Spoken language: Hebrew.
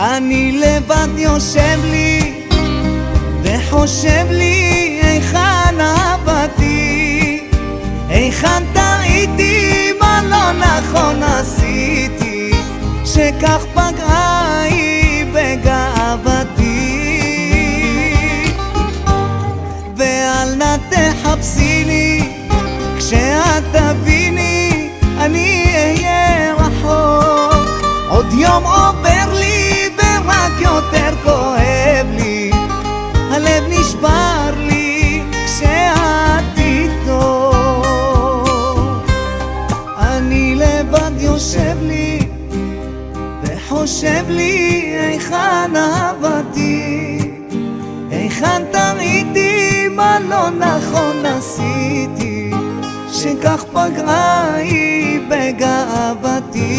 אני לבד יושב לי וחושב לי היכן אהבתי, היכן טעיתי, מה לא נכון עשיתי, שכך פגעה היא בגאוותי. ואל נא תחפשי לי, כשאת תביני אני אהיה רחוק. עוד יום עובר לי ורק יותר כואב לי, הלב נשבר לי כשאת איתו. אני לבד יושב לי וחושב לי היכן אהבתי, היכן טעיתי, מה לא נכון עשיתי, שכך פגעה היא בגאוותי.